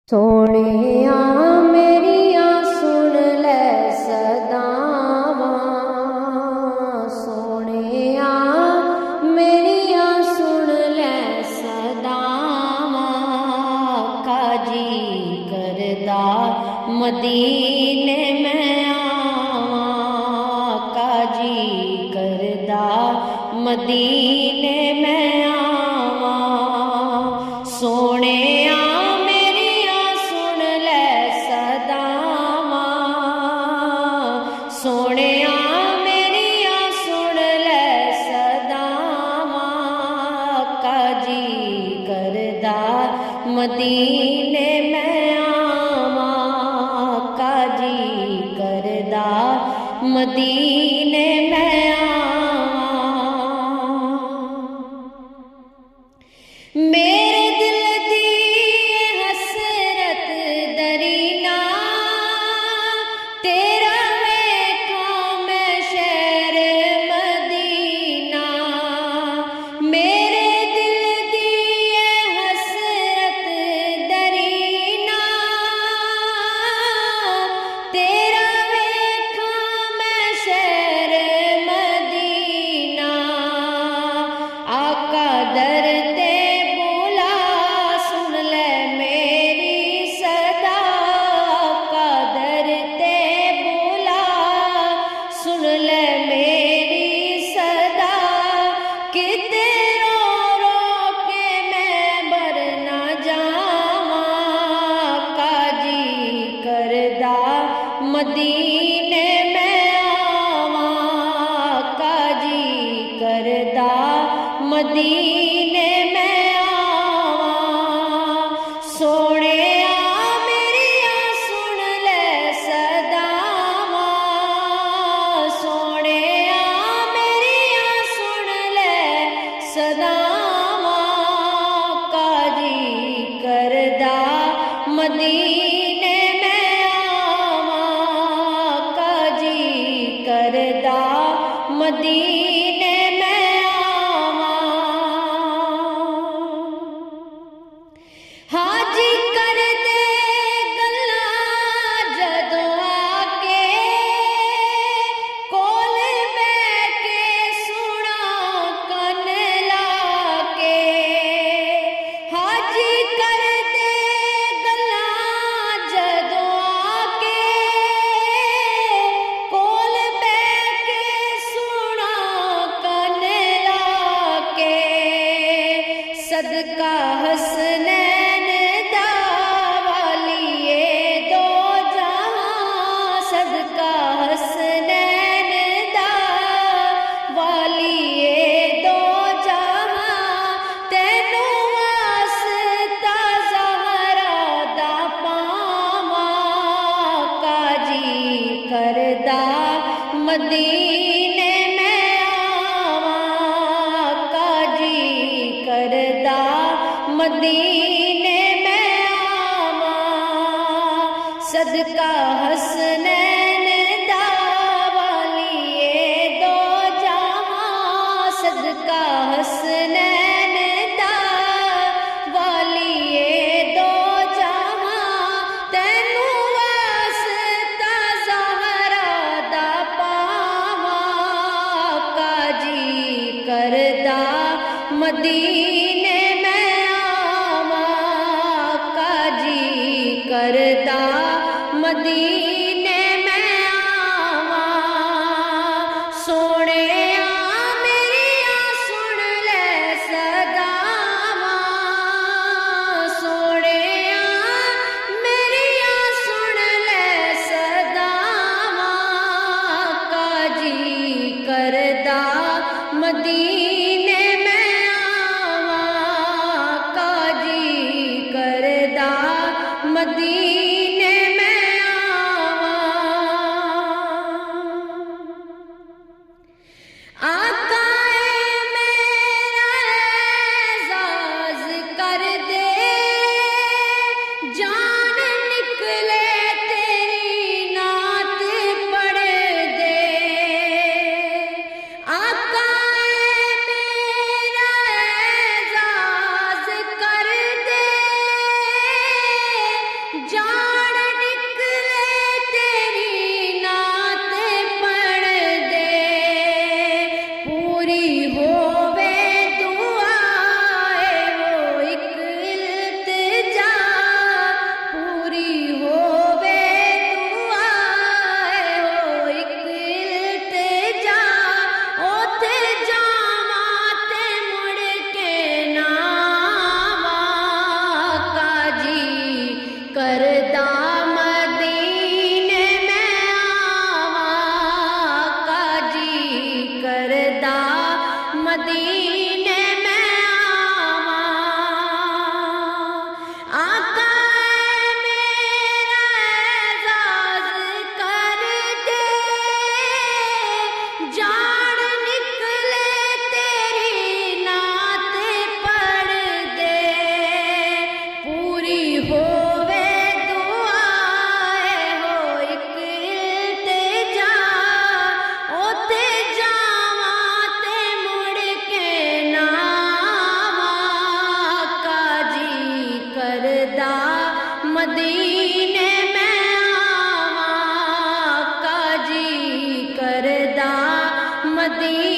सोहणिया मेरिया सुन लै सदावां, सोहणिया मेरिया सुन लै सदावां। काजी करदा मदीने मैं आवां, काजी करदा मदीने मैं आवां। सोहणिया सोहणिया मेरिया सुन लै सदावां, काजी करदा मदीने मैं आवां, काजी करदा मदीने मैं आवां। मेरे दिल दी हसरत दरीना तेरा मदीने मैं आवां, काजी करदा मदीने मैं आवां। सोहणिया मेरिया सुन लै सदावां, सोहणिया मेरिया सुन लै सदावां। काजी करदा मदीने करदा मदीने मैं आवां। हाजी कर दे गल्लां जदों आके कोल बैठ के सुना कन लाके। हाजी कर दे गल्लां जदों आके सदका हसनैन दा वालिए दो जहां, सदका हसनैन दा वालिए दो जहां। तैनू वास्ता ज़हरा दा पावां, काजी करदा मदीने मैं आवां, काजी करदा मदीने मैं आवां। सदका हसनैन दा वालिए दो जहां, सदका हसनैन दा वालिए दो जहां। तैनू वास्ता ज़हरा दा पावां, काजी करदा मदीने मैं आवां, काजी करदा मदीने मैं आवां। सोहणिया मेरिया सुन लै सदावां, सोहणिया मेरिया सुन लै सदावां। काजी करदा मदीने मदीने मैं आवां। आका मेरा एज़ाज़ कर दे, जान निकले तेरी नात पढ़ दे। आका मेरा एज़ाज़ कर दे, मदीने में आवा काजी करदा मदीने